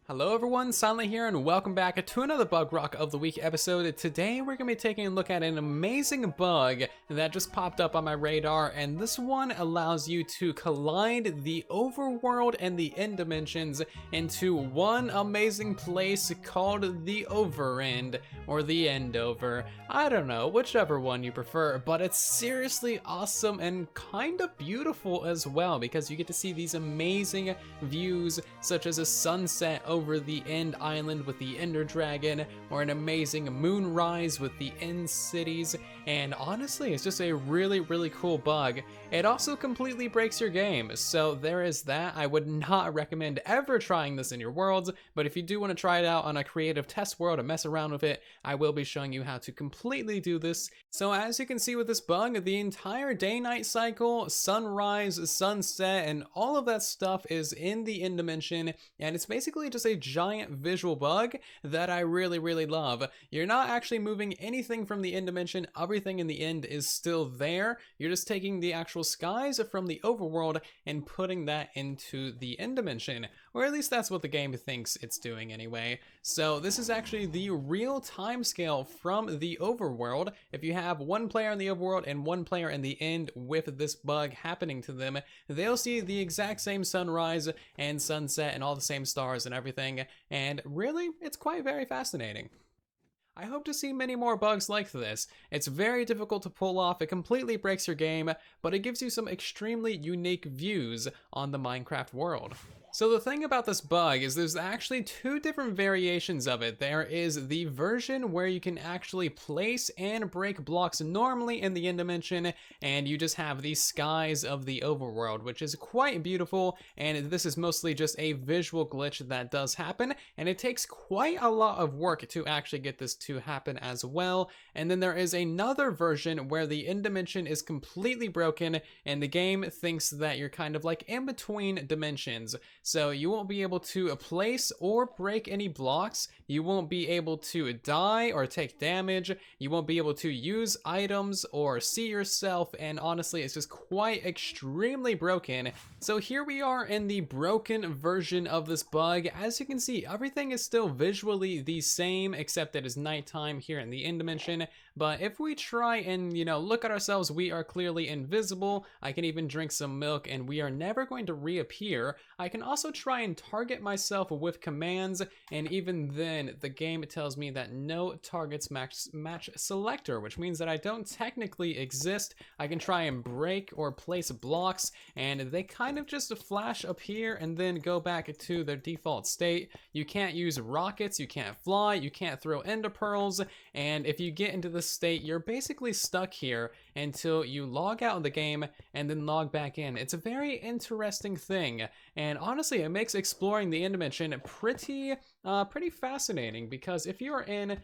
Hello everyone, Silent here, and welcome back to another Bugrock of the Week episode. Today we're going to be taking a look at an amazing bug that just popped up on my radar, and this one allows you to collide the overworld and the end dimensions into one amazing place called the Overend, or the EndOver. I don't know, whichever one you prefer, but it's seriously awesome and kind of beautiful as well, because you get to see these amazing views such as a sunset over the End Island with the Ender Dragon, or an amazing moonrise with the End Cities, and honestly, it's just a really cool bug. It also completely breaks your game, so there is that. I would not recommend ever trying this in your worlds, but if you do want to try it out on a creative test world and mess around with it, I will be showing you how to completely do this. So as you can see with this bug, the entire day-night cycle, sunrise, sunset, and all of that stuff is in the end dimension, and it's basically just a giant visual bug that I really love. You're not actually moving anything from the end dimension. Everything in the end is still there. You're just taking the actual skies from the overworld and putting that into the end dimension, or at least that's what the game thinks it's doing anyway. So this is actually the real time scale from the overworld. If you have one player in the overworld and one player in the end with this bug happening to them, they'll see the exact same sunrise and sunset and all the same stars and everything, and really, it's quite very fascinating. I hope to see many more bugs like this. It's very difficult to pull off, it completely breaks your game, but it gives you some extremely unique views on the Minecraft world. So the thing about this bug is there's actually two different variations of it. There is the version where you can actually place and break blocks normally in the end dimension, and you just have the skies of the overworld, which is quite beautiful, and this is mostly just a visual glitch that does happen, and it takes quite a lot of work to actually get this to happen as well. And then there is another version where the end dimension is completely broken, and the game thinks that you're kind of like in between dimensions. So you won't be able to place or break any blocks, you won't be able to die or take damage, you won't be able to use items or see yourself, and honestly it's just quite extremely broken. So here we are in the broken version of this bug. As you can see, everything is still visually the same except that it's nighttime here in the end dimension, but if we try and look at ourselves, we are clearly invisible. I can even drink some milk and we are never going to reappear. I can also try and target myself with commands, and even then the game tells me that no targets match selector, which means that I don't technically exist. I can try and break or place blocks and they kind of just flash up here and then go back to their default state. You can't use rockets, you can't fly, you can't throw ender pearls, and if you get into this state you're basically stuck here until you log out of the game and then log back in. It's a very interesting thing, and honestly it makes exploring the end dimension pretty fascinating, because if you're in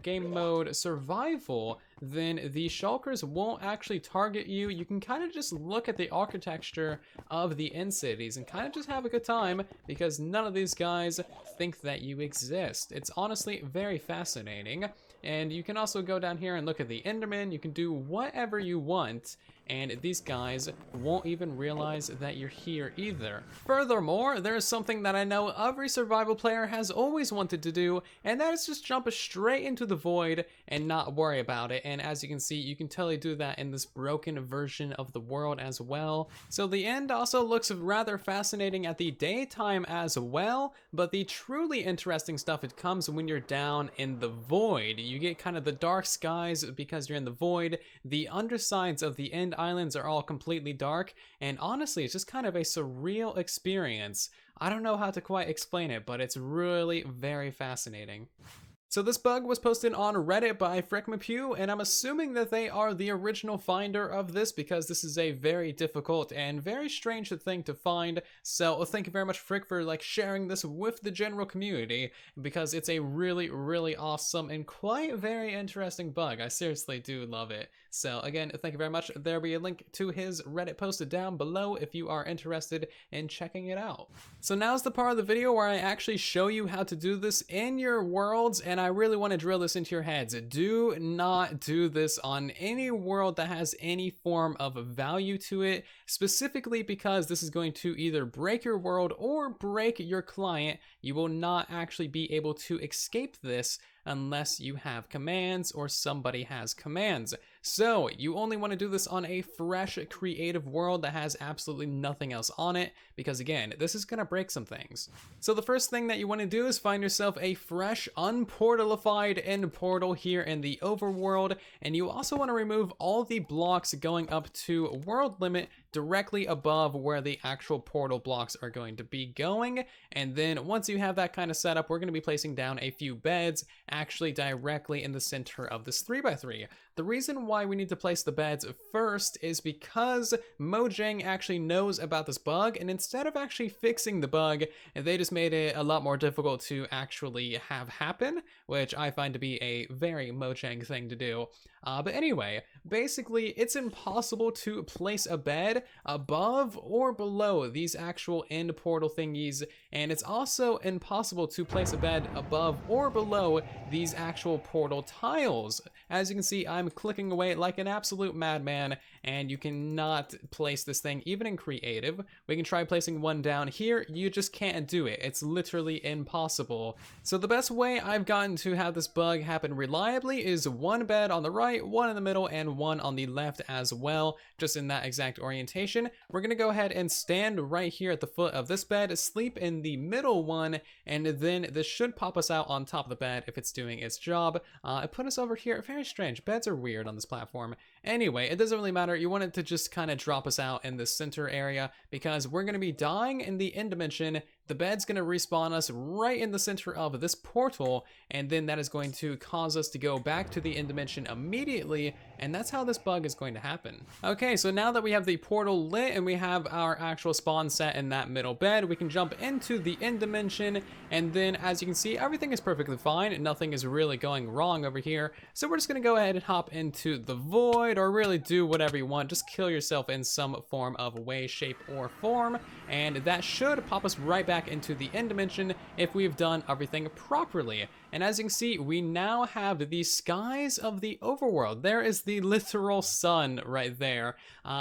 game mode survival, then the shulkers won't actually target you. You can kind of just look at the architecture of the end cities and kind of just have a good time, because none of these guys think that you exist. It's honestly very fascinating. And you can also go down here and look at the Enderman. You can do whatever you want, and these guys won't even realize that you're here either. Furthermore, there's something that I know every survival player has always wanted to do, and that is just jump straight into the void and not worry about it. And as you can see, you can totally do that in this broken version of the world as well. So the end also looks rather fascinating at the daytime as well, but the truly interesting stuff, it comes when you're down in the void. You get kind of the dark skies because you're in the void. The undersides of the end islands are all completely dark, and honestly it's just kind of a surreal experience. I don't know how to quite explain it, but it's really very fascinating. So this bug was posted on Reddit by Frickmapew, and I'm assuming that they are the original finder of this, because this is a very difficult and very strange thing to find. So thank you very much, Frick, for sharing this with the general community, because it's a really awesome and quite very interesting bug. I seriously do love it. So again, thank you very much. There'll be a link to his Reddit post down below if you are interested in checking it out. So now's the part of the video where I actually show you how to do this in your worlds, and and I really want to drill this into your heads. Do not do this on any world that has any form of value to it, specifically because this is going to either break your world or break your client. You will not actually be able to escape this unless you have commands or somebody has commands. So you only want to do this on a fresh creative world that has absolutely nothing else on it, because again, this is going to break some things. So the first thing that you want to do is find yourself a fresh unportalified end portal here in the overworld, and you also want to remove all the blocks going up to world limit directly above where the actual portal blocks are going to be going. And then once you have that kind of setup, we're going to be placing down a few beds actually directly in the center of this 3x3. The reason why we need to place the beds first is because Mojang actually knows about this bug, and instead of actually fixing the bug, they just made it a lot more difficult to actually have happen, which I find to be a very Mojang thing to do. But anyway, basically it's impossible to place a bed above or below these actual end portal thingies, and it's also impossible to place a bed above or below these actual portal tiles. As you can see, I'm clicking away like an absolute madman, and you cannot place this thing even in creative. We can try placing one down here, you just can't do it. It's literally impossible. So the best way I've gotten to have this bug happen reliably is one bed on the right, one in the middle, and one on the left as well, just in that exact orientation. We're gonna go ahead and stand right here at the foot of this bed, sleep in the middle one, and then this should pop us out on top of the bed if it's doing its job. It put us over here. Very strange. Beds are weird on this platform. Anyway, it doesn't really matter. You want it to just kind of drop us out in the center area because we're going to be dying in the end dimension. The bed's going to respawn us right in the center of this portal, and then that is going to cause us to go back to the end dimension immediately, and that's how this bug is going to happen. Okay, so now that we have the portal lit and we have our actual spawn set in that middle bed, we can jump into the end dimension, and then as you can see, everything is perfectly fine. Nothing is really going wrong over here. So we're just going to go ahead and hop into the void, or really do whatever you want. Just kill yourself in some form of way, shape, or form, and that should pop us right back into the end dimension if we've done everything properly. And as you can see, we now have the skies of the overworld. There is the literal sun right there.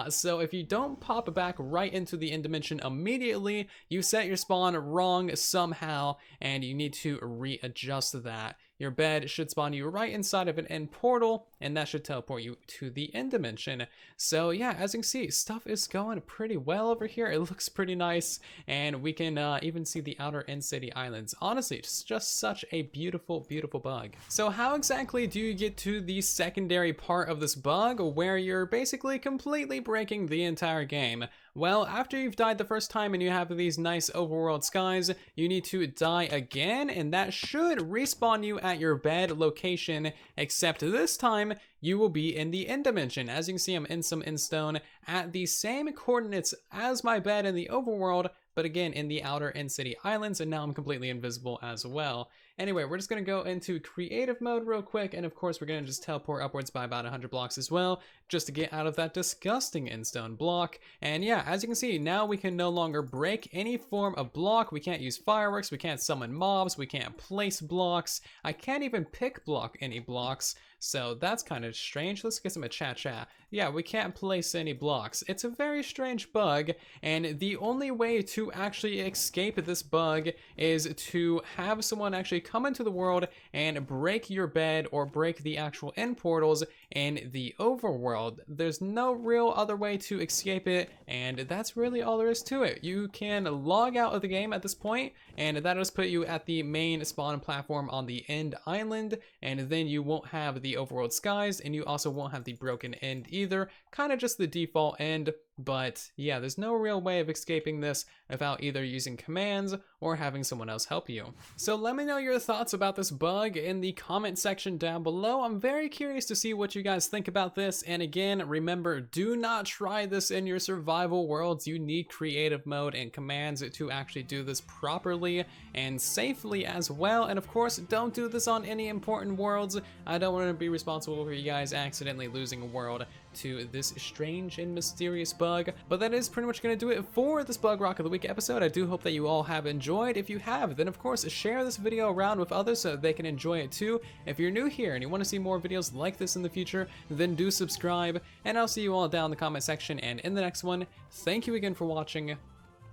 So if you don't pop back right into the end dimension immediately, you set your spawn wrong somehow, and you need to readjust that. Your bed should spawn you right inside of an end portal, and that should teleport you to the end dimension. So yeah, as you can see, stuff is going pretty well over here. It looks pretty nice, and we can even see the outer end city islands. Honestly, it's just such a beautiful, beautiful bug. So how exactly do you get to the secondary part of this bug where you're basically completely breaking the entire game? Well, after you've died the first time and you have these nice overworld skies, you need to die again, and that should respawn you at your bed location, except this time you will be in the end dimension. As you can see, I'm in some end stone at the same coordinates as my bed in the overworld, but again in the outer end city islands, and now I'm completely invisible as well. Anyway, we're just going to go into creative mode real quick, and of course we're going to just teleport upwards by about 100 blocks as well, just to get out of that disgusting end stone block. And yeah, as you can see, now we can no longer break any form of block. We can't use fireworks, we can't summon mobs, we can't place blocks, I can't even pick block any blocks. So that's kind of strange. Let's get some a chat. Yeah, we can't place any blocks. It's a very strange bug, and the only way to actually escape this bug is to have someone actually come into the world and break your bed or break the actual end portals in the overworld. There's no real other way to escape it, and that's really all there is to it. You can log out of the game at this point, and that'll just put you at the main spawn platform on the end island, and then you won't have the overworld skies, and you also won't have the broken end either. Kind of just the default end. But yeah, there's no real way of escaping this without either using commands or having someone else help you. So let me know your thoughts about this bug in the comment section down below. I'm very curious to see what you guys think about this. And again, remember, do not try this in your survival worlds. You need creative mode and commands to actually do this properly and safely as well. And of course, don't do this on any important worlds. I don't want to be responsible for you guys accidentally losing a world to this strange and mysterious bug. But that is pretty much going to do it for this Bug Rock of the Week episode. I do hope that you all have enjoyed. If you have, then of course share this video around with others so that they can enjoy it too. If you're new here and you want to see more videos like this in the future, then do subscribe, and I'll see you all down in the comment section and in the next one. Thank you again for watching,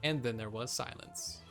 and then there was silence.